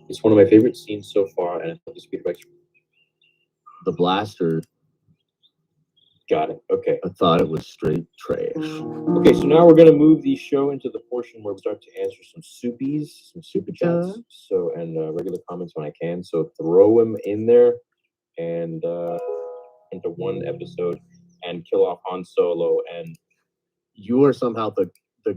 It's one of my favorite scenes so far, and I thought the speed effects. The blaster. Got it. Okay. I thought it was straight trash. Okay, so now we're gonna move the show into the portion where we start to answer some soupies, some super chats, so and regular comments when I can. So throw them in there, and into one episode, and kill off Han Solo. And you are somehow the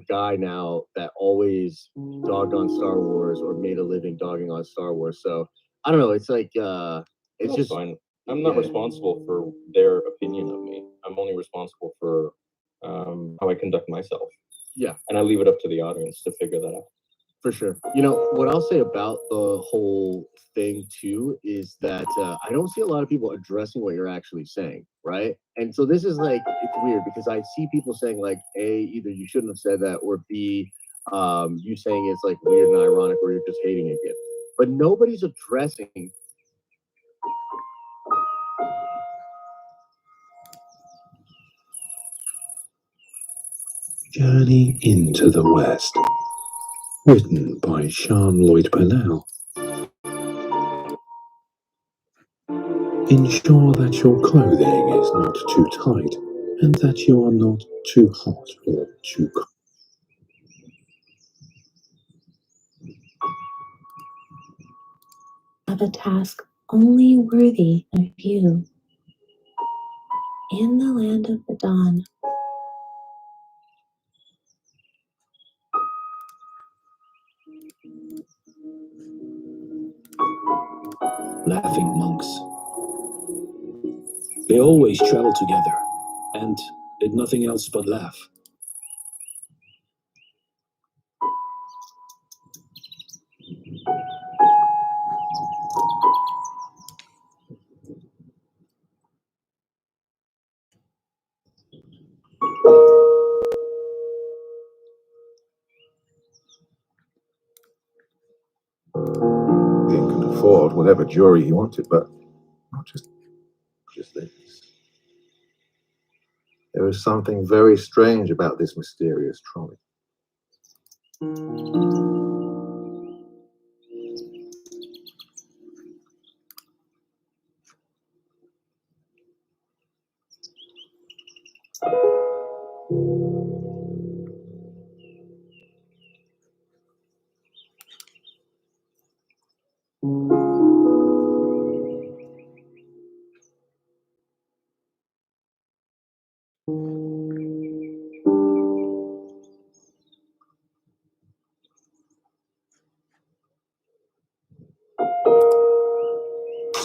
guy now that always dogged on Star Wars or made a living dogging on Star Wars. So I don't know. It's like it's just fine. I'm not responsible for their opinion of me. I'm only responsible for how I conduct myself. Yeah, and I leave it up to the audience to figure that out. For sure. You know, what I'll say about the whole thing too is that I don't see a lot of people addressing what you're actually saying, right? And so this is like, it's weird because I see people saying like, A, either you shouldn't have said that, or B, you saying it's like weird and ironic, or you're just hating it. But nobody's addressing. Journey into the West, written by Sean Lloyd Purnell. Ensure that your clothing is not too tight and that you are not too hot or too cold. Have a task only worthy of you. In the land of the dawn. Laughing monks. They always traveled together and did nothing else but laugh. King could afford whatever jewelry he wanted, but not just this. There is something very strange about this mysterious trolley.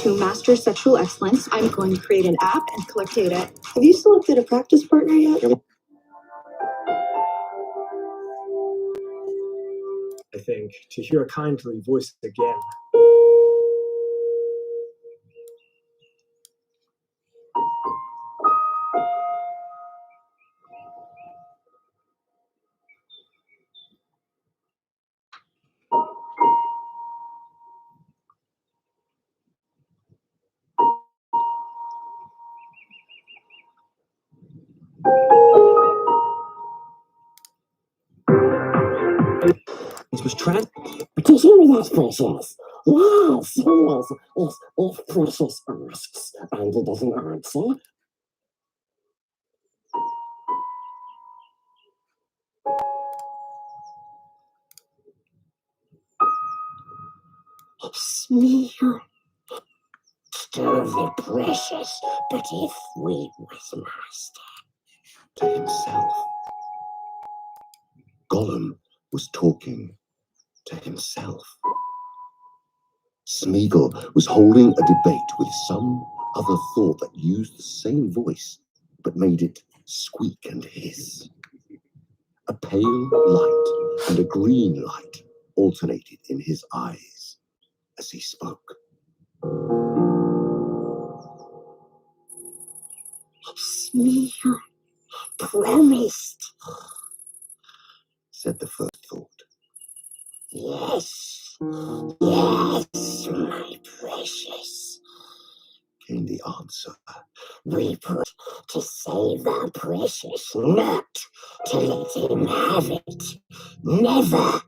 To master sexual excellence, I'm going to create an app and collect data. Have you selected a practice partner yet? I think, to hear a kindly voice again. It was trans. To hear that, precious. Yes, yes. If precious asks and he doesn't answer. Smear. master of the precious, but if we was master. To himself. Gollum was talking to himself. Smeagol was holding a debate with some other thought that used the same voice, but made it squeak and hiss. A pale light and a green light alternated in his eyes as he spoke. Smeagol promised. Said the first thought. Yes, yes, my precious, Came the answer. we put to save our precious, not to let him have it. Never.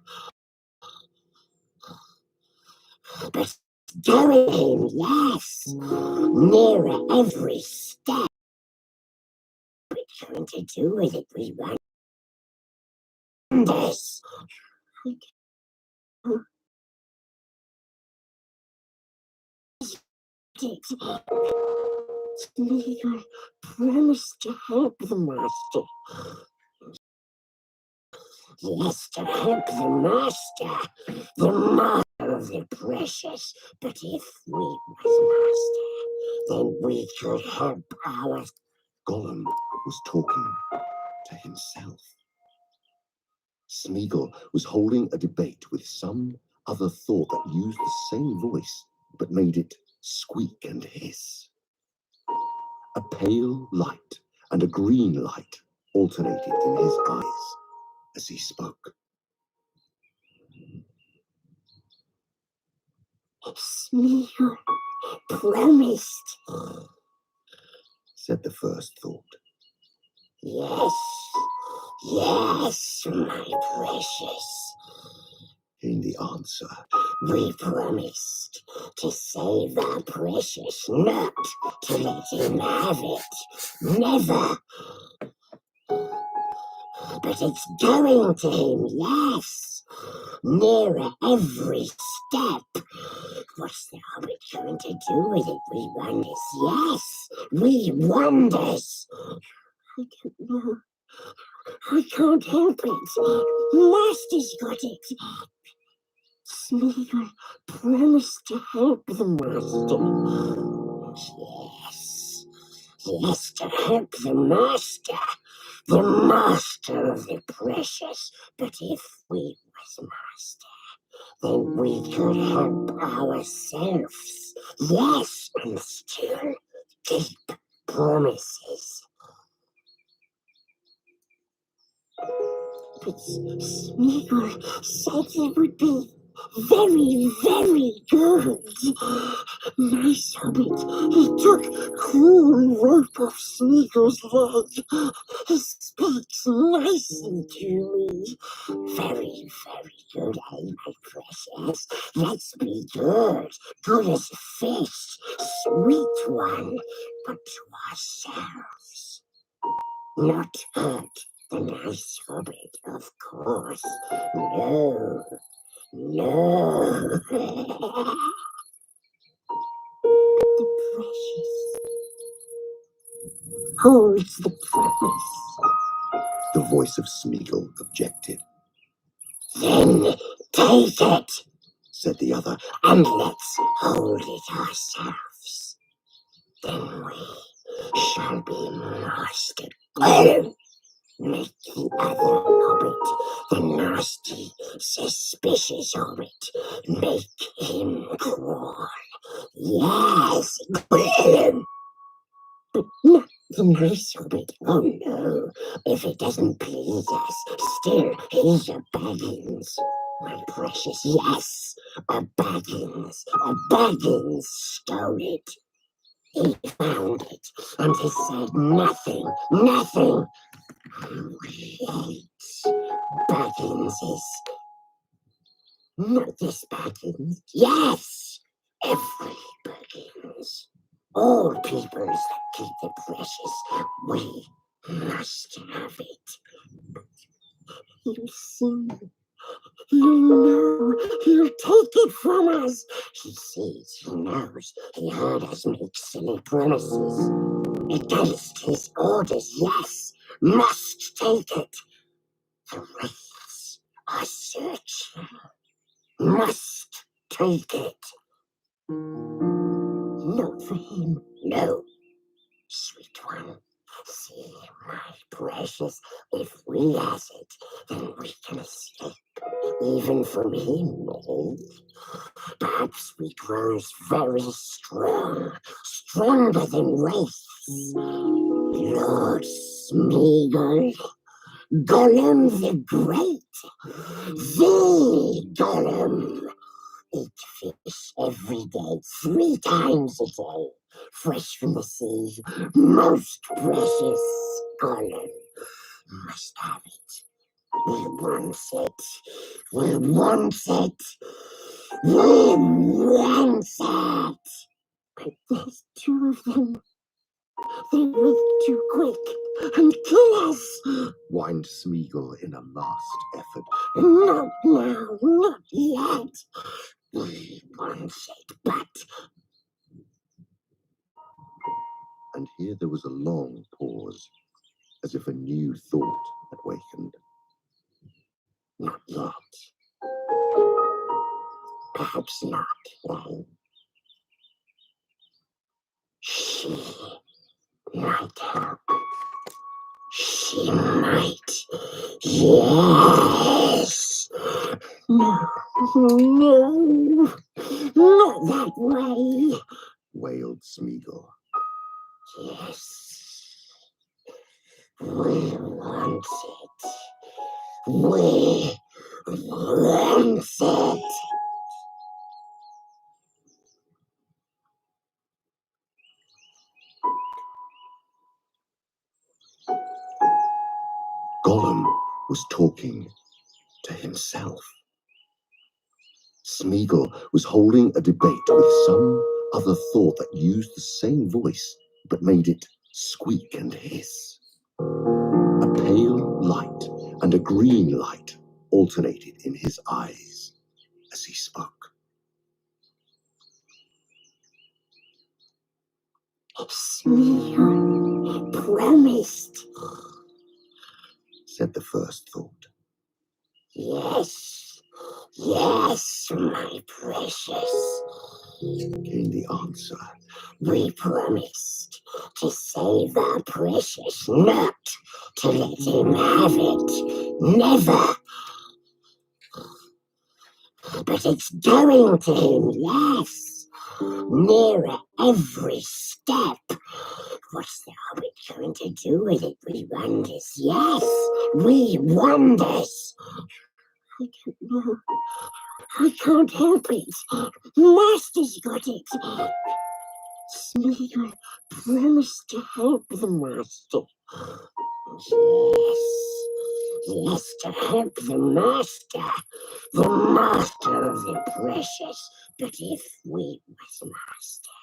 But going him, yes, nearer every step. We're going to do with it, we wonders. Smeagol promised to help the master. Yes, to help the master of the precious. But if we was master, then we could help our... Gollum was talking to himself. Smeagol was holding a debate with some other thought that used the same voice, but made it squeak and hiss. A pale light and a green light alternated in his eyes as he spoke. Smeagol promised. Said the first thought. Yes, yes, my precious. Came the answer. We promised to save our precious, not to let him have it. Never. But it's going to him, yes. Nearer every step. What's the hobbit going to do with it, we wonders? Yes, we wonders. I don't know. I can't help it. Master's got it. Smeagol promised to help the master. Yes, yes, to help the master of the precious. But if we was master, then we could help ourselves. Yes, and still keep promises. But Smeagol said he would be very, very good. Nice hobbit. He took cool rope off Smeagol's leg. He speaks nicely to me. Very, very good, eh, my precious? Let's be good. Good as a fish. Sweet one. But to ourselves. Not hurt the nice hobbit, of course. No. No. The precious holds the promise. The voice of Smeagol objected. Then take it, Said the other. and let's hold it ourselves. Then we shall be master. Go! Make the other hobbit, the nasty, suspicious hobbit, make him crawl. Yes, kill him! But not the nice hobbit. Oh no, if it doesn't please us, still he's a Baggins. My precious, yes, a Baggins. A Baggins stole it. He found it, and he said nothing, nothing. Wait, Baggins is... Not this Baggins. Yes, every Baggins. All peoples that keep the precious, we must have it. You see, You know he'll take it from us. He sees, he knows, he heard us make silly promises. Against his orders, yes, must take it. The wraiths are searching. Must take it. Not for him, no, sweet one. See, my precious, if we has it, then we can escape, even from him, eh? Perhaps we grows very strong, stronger than wraiths. Lord Smeagol, Gollum the Great, the Gollum. Eat fish every day, 3 times a day, fresh from the sea, most precious Gollum. Must have it. We want it. We want it. We want it. But there's 2 of them. They went too quick and kill us. whined Smeagol in a last effort. Not now, not yet. We want it, but And here there was a long pause, as if a new thought had wakened. not yet. Perhaps not, no. She might help. She might. Yes. No, no, not that way. Wailed Smeagol. Yes. We want it. We want it. Gollum was talking to himself. Smeagol was holding a debate with some other thought that used the same voice but made it squeak and hiss. A pale light and a green light alternated in his eyes as he spoke. Smeagol promised. Said the first thought. Yes, yes, my precious. Came the answer. We promised to save our precious, not to let him have it. Never. But it's going to him, yes. Nearer every step. What's the hobbit going to do with it? We wonders, yes. We wonders. I don't know. I can't help it. Master's got it. Smeagol promised to help the master. Yes, yes, to help the master of the precious. But if we was master,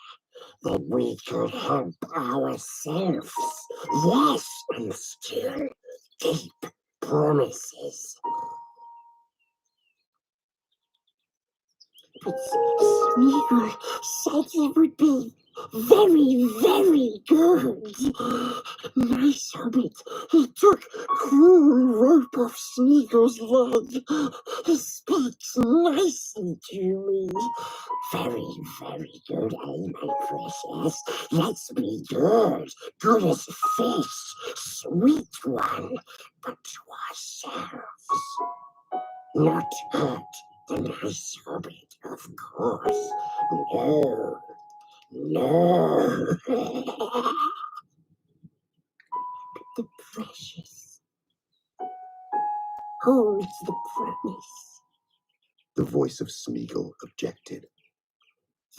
then we could help ourselves. Yes, and still keep promises. But Smeagol said it would be very, very good. Nice hobbit. He took cruel rope off Smeagol's leg. He speaks nicely to me. Very, very good, eh, my precious? Let's be good. Good as fish. Sweet one. But to ourselves. Not hurt the nice hobbit, of course. No. No. But the precious holds the promise. The voice of Smeagol objected.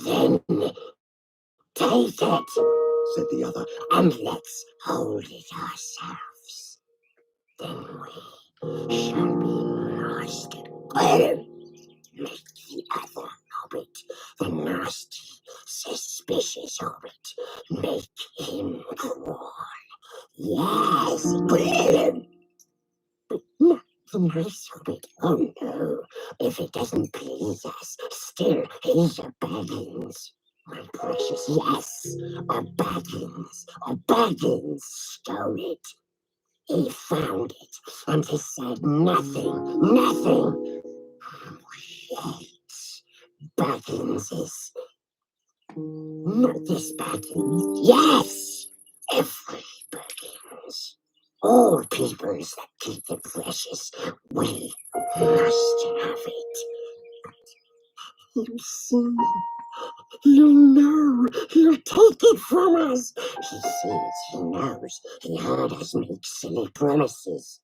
Then take it, said the other, and let's hold it ourselves. Then we shall be master. Make the other hobbit, the nasty, suspicious hobbit, make him crawl. Yes, but not the nice hobbit. Oh no. If it doesn't please us, still he's a Baggins. My precious, yes, a Baggins stole it. He found it, and he said nothing. Yes, Baggins is... Not this Baggins. Yes, every Baggins. All peoples that keep the precious, we must have it. You see, you know, he'll take it from us. He sees, he knows, he heard us make silly promises.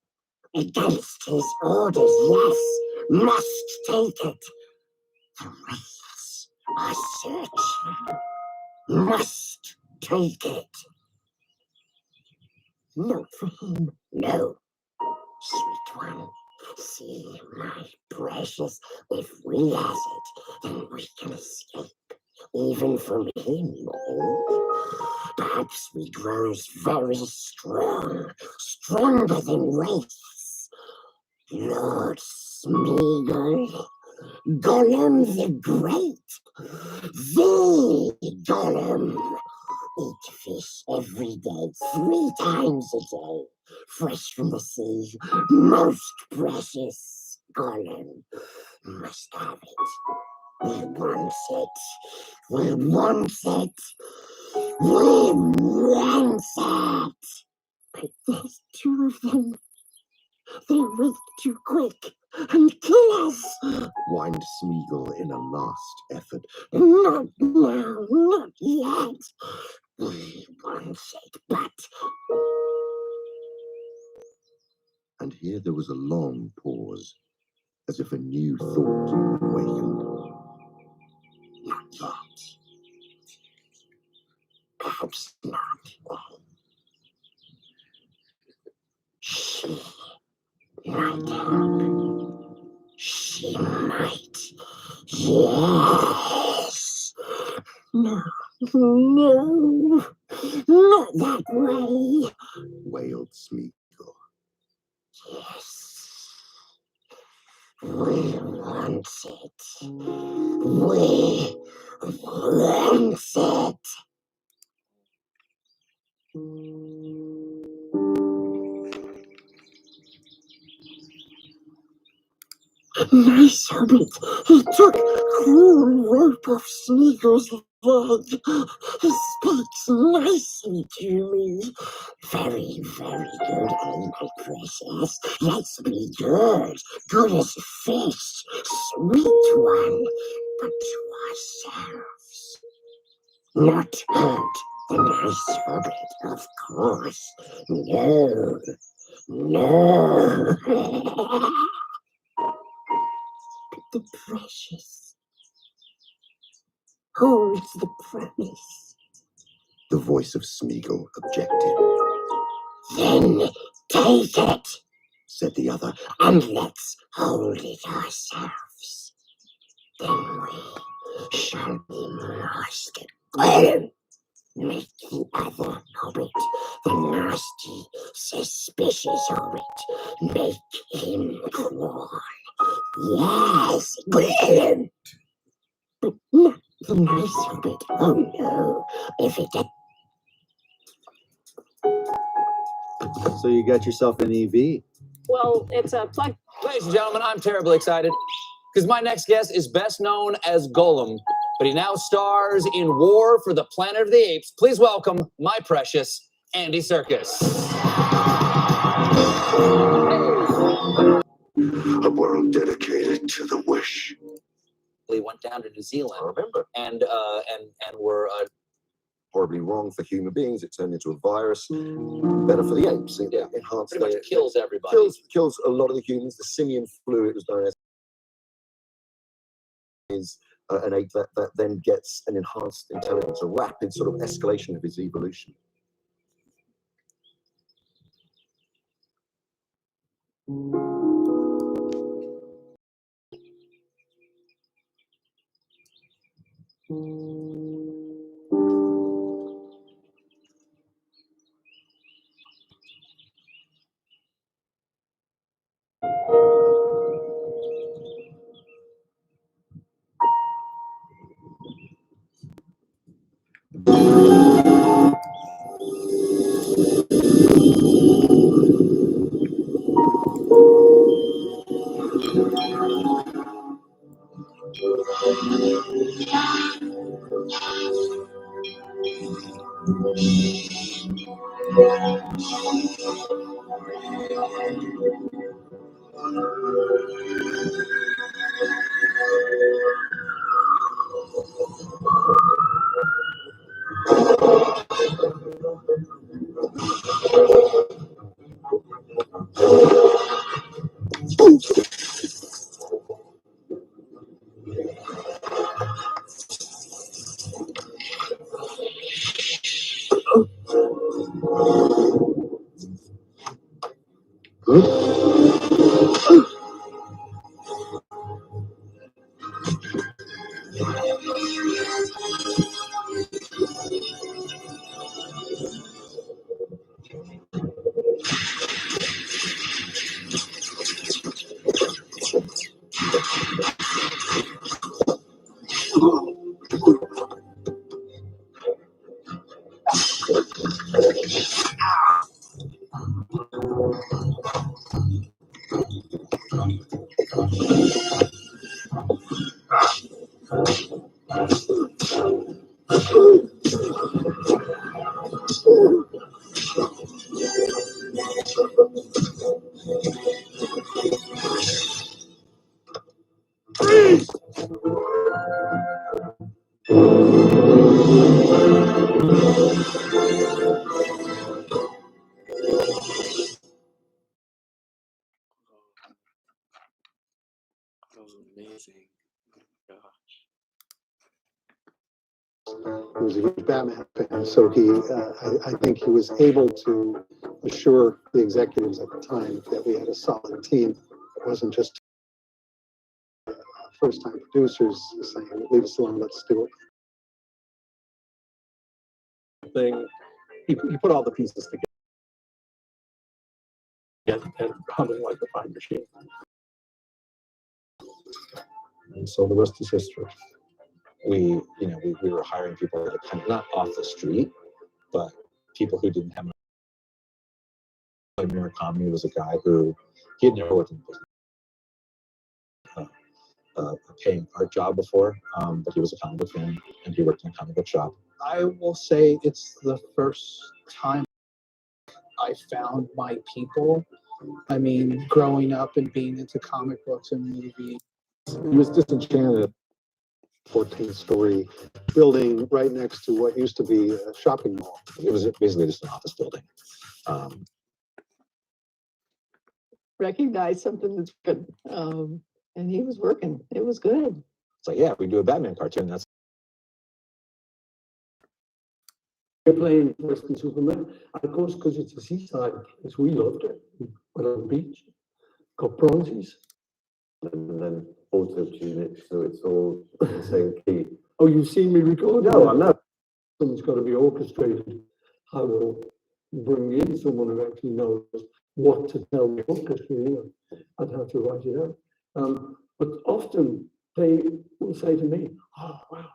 Against his orders, yes, must take it. The race are searching, must take it. Not for him, no, sweet one. See, my precious, if we has it, then we can escape. Even from him, oh. Perhaps we grows very strong, stronger than race. Lord Smeagol, Gollum the Great, the Gollum. Eat fish every day, 3 times a day, fresh from the sea, most precious Gollum. Must have it. We want it. We want it. We want it. But there's 2 of them. They wake too quick and kill us. Whined Smeagol in a last effort. Not now, not yet. We want it, but... And here there was a long pause, as if a new thought awakened. Not yet. Perhaps not. She might help. She might. Yes. No, no, not that way. Wailed Smeagol. Yes. We want it. We want it. Nice hobbit. He took cruel rope off Smeagol's leg. He speaks nicely to me. Very, very good, my precious. Let's be good. Good as a fish. Sweet one. But to ourselves. Not hurt the nice hobbit, of course. No. No. The precious holds the promise. The voice of Smeagol objected. Then take it, Said the other. and let's hold it ourselves. Then we shall be master. Make the other hobbit, the nasty, suspicious hobbit, make him crawl. Yes, brilliant. But not the nice hobbit. Oh no, if it had... So you got yourself an EV. Well, it's a plug. Ladies and gentlemen, I'm terribly excited because my next guest is best known as Gollum, but he now stars in War for the Planet of the Apes. Please welcome my precious Andy Serkis. A world dedicated to the wish. We went down to New Zealand I remember. and were Horribly wrong for human beings. It turned into a virus. Better for the apes. It enhanced pretty much their, kills everybody. kills a lot of the humans. The simian flu, it was known as, is an ape that then gets an enhanced intelligence, a rapid sort of escalation of his evolution. Amazing. He was a huge Batman fan, so I think he was able to assure the executives at the time that we had a solid team. It wasn't just first-time producers saying, "Leave us alone, let's do it." Thing, he put all the pieces together and humming like a fine machine. And so the rest is history. We were hiring people that kind of not off the street, but people who didn't have. Like Murakami was a guy who he had never worked in a paying art job before, but he was a comic book fan and he worked in a comic book shop. I will say it's the first time I found my people. I mean, growing up and being into comic books and movies. He was disenchanted. 14-story building right next to what used to be a shopping mall. It was basically just an office building. Recognize something that's good. And he was working. It was good. It's like, yeah, we do a Batman cartoon. That's You're playing Western Superman, and of course, because it's a seaside, as we loved it, went on the beach, got bronzes, and then auto-tune it so it's all the same key. Oh, you've seen me record? No, I'm not. Something's got to be orchestrated. How will bring in someone who actually knows what to tell the orchestra, I'd have to write it out. But often they will say to me, "Oh, wow,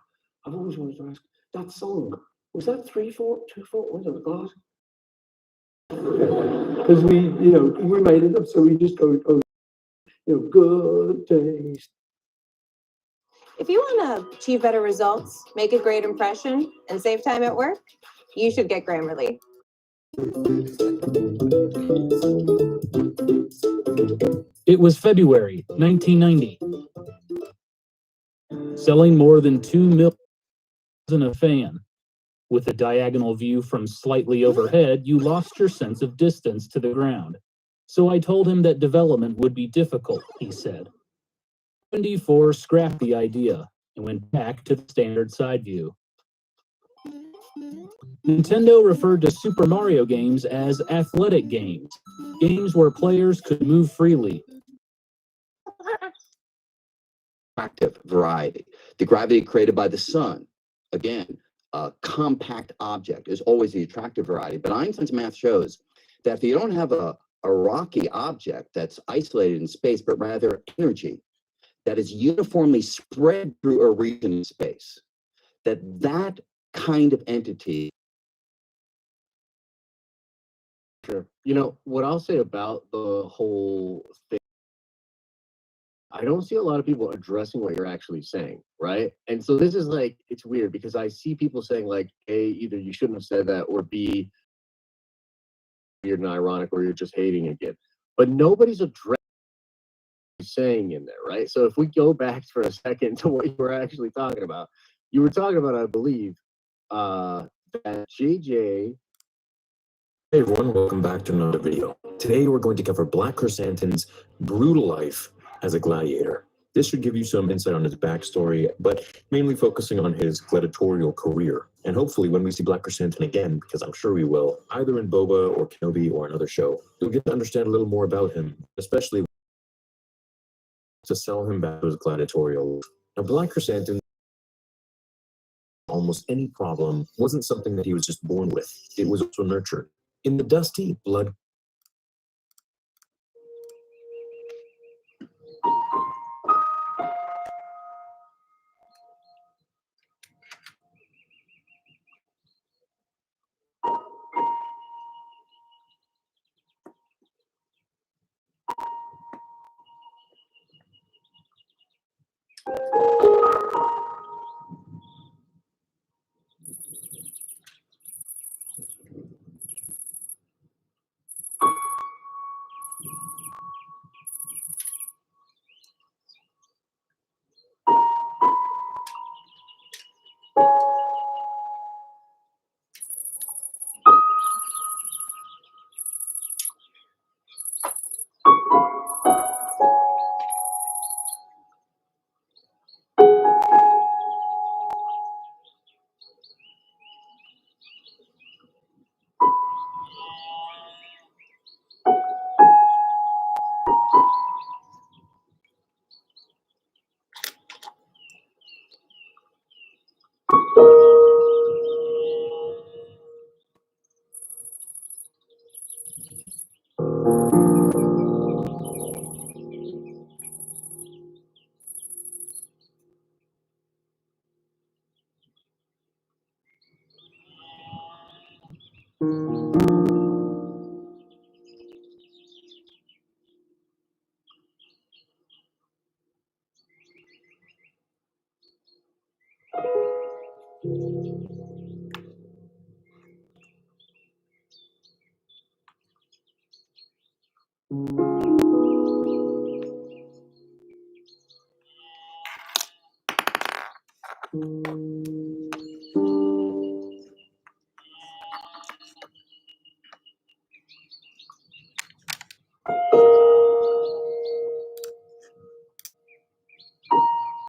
I've always wanted to ask, that song, was that 3/4, 2/4, was it glass?" Because we made it up, so we just go, good taste. If you want to achieve better results, make a great impression, and save time at work, you should get Grammarly. It was February 1990. Selling more than 2 million a fan. With a diagonal view from slightly overhead, you lost your sense of distance to the ground. So I told him that development would be difficult, he said. 74 scrapped the idea and went back to the standard side view. Nintendo referred to Super Mario games as athletic games, games where players could move freely. Attractive variety. The gravity created by the sun, again, a compact object is always the attractive variety. But Einstein's math shows that if you don't have a rocky object that's isolated in space, but rather energy that is uniformly spread through a region in space, that kind of entity. Sure. You know, what I'll say about the whole thing, I don't see a lot of people addressing what you're actually saying, right? And so this is like, it's weird because I see people saying like, A, either you shouldn't have said that, or B, weird and ironic, or you're just hating again. But nobody's addressing what you're saying in there, right? So if we go back for a second to what you were actually talking about, you were talking about, I believe, that JJ. Hey everyone, welcome back to another video. Today we're going to cover Black Chrysanthemum's brutal life as a gladiator. This should give you some insight on his backstory, but mainly focusing on his gladiatorial career. And hopefully when we see Black Chrysanthemum again, because I'm sure we will, either in Boba or Kenobi or another show, you'll get to understand a little more about him, especially to sell him back to his gladiatorial life. Now Black Chrysanthemum, almost any problem, wasn't something that he was just born with. It was also nurtured. In the dusty, blood